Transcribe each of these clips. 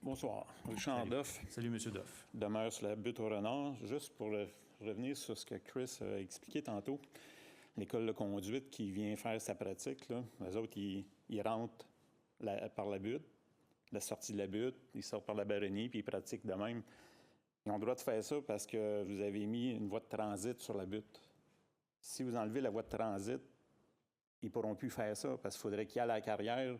Bonsoir. Richard Doff. Salut, M. Doff. Demeure sur la butte au renard. Juste pour revenir sur ce que Chris a expliqué tantôt, l'école de conduite qui vient faire sa pratique, là, eux autres, ils rentrent par la butte, la sortie de la butte, ils sortent par la baronnie, puis ils pratiquent de même. Ils ont le droit de faire ça parce que vous avez mis une voie de transit sur la butte. Si vous enlevez la voie de transit, ils ne pourront plus faire ça parce qu'il faudrait qu'ils aillent à la carrière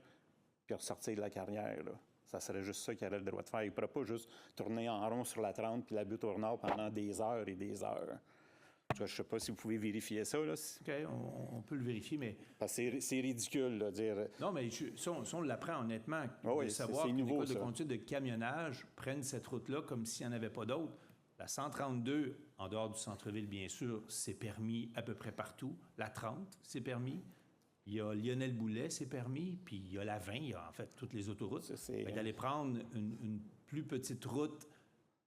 puis ressortir de la carrière, là. Ça serait juste ça qu'ils auraient le droit de faire. Ils ne pourraient pas juste tourner en rond sur la 30 puis la butte au renard pendant des heures et des heures. Je ne sais pas si vous pouvez vérifier ça. Là. OK, on peut le vérifier, mais... Parce que c'est ridicule, de dire... Non, mais si on l'apprend honnêtement, oui, de savoir qu'une nouveau, école de conduite de camionnage prenne cette route-là comme s'il n'y en avait pas d'autre. La 132, en dehors du centre-ville, bien sûr, c'est permis à peu près partout. La 30, c'est permis. Il y a Lionel Boulet, c'est permis. Puis il y a la 20, il y a en fait toutes les autoroutes. D'aller prendre une plus petite route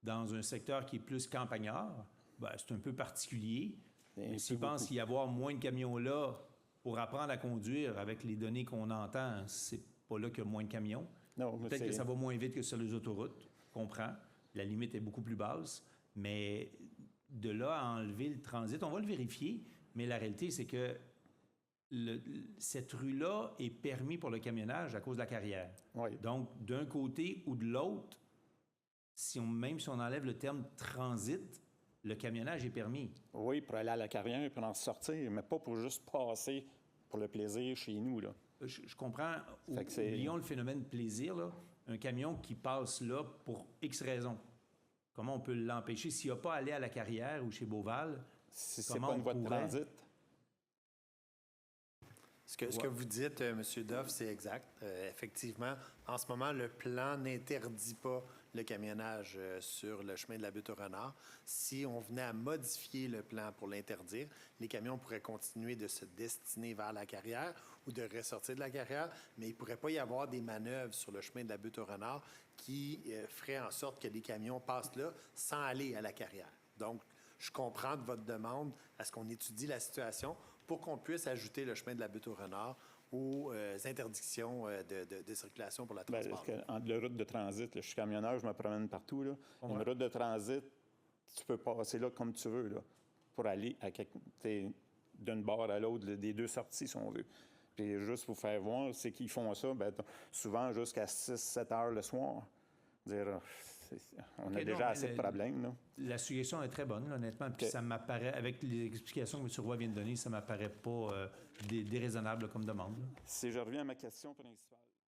dans un secteur qui est plus campagnard, ben, c'est un peu particulier. Mais s'ils pensent qu'il y avoir moins de camions là pour apprendre à conduire avec les données qu'on entend, c'est pas là qu'il y a moins de camions. Peut-être que ça va moins vite que sur les autoroutes, je comprends. La limite est beaucoup plus basse. Mais de là à enlever le transit, on va le vérifier, mais la réalité, c'est que cette rue-là est permise pour le camionnage à cause de la carrière. Oui. Donc, d'un côté ou de l'autre, même si on enlève le terme transit, le camionnage est permis. Oui, pour aller à la carrière et pour en sortir, mais pas pour juste passer pour le plaisir chez nous, là. Je comprends. Oublions le phénomène plaisir, là. Un camion qui passe là pour X raisons. Comment on peut l'empêcher? S'il n'a pas à aller à la carrière ou chez Beauval, si c'est pas une voie de transit. Ce que vous dites, M. Doff, c'est exact. Effectivement, en ce moment, le plan n'interdit pas le camionnage sur le chemin de la butte au renard. Si on venait à modifier le plan pour l'interdire, les camions pourraient continuer de se destiner vers la carrière ou de ressortir de la carrière, mais il ne pourrait pas y avoir des manœuvres sur le chemin de la butte au renard qui feraient en sorte que les camions passent là sans aller à la carrière. Donc, je comprends de votre demande à ce qu'on étudie la situation pour qu'on puisse ajouter le chemin de la butte au renard aux interdictions de circulation pour la transport. Entre la route de transit, là, je suis camionneur, je me promène partout. Là. Une route de transit, tu peux passer là comme tu veux, là, pour aller d'une barre à l'autre, des deux sorties, si on veut. Puis juste pour faire voir, c'est qu'ils font ça souvent jusqu'à 6-7 heures le soir. On a déjà assez de problèmes. Là. La suggestion est très bonne, là, honnêtement. Puis ça m'apparaît, avec les explications que M. Roy vient de donner, ça m'apparaît pas déraisonnable comme demande. Là. Si je reviens à ma question principale...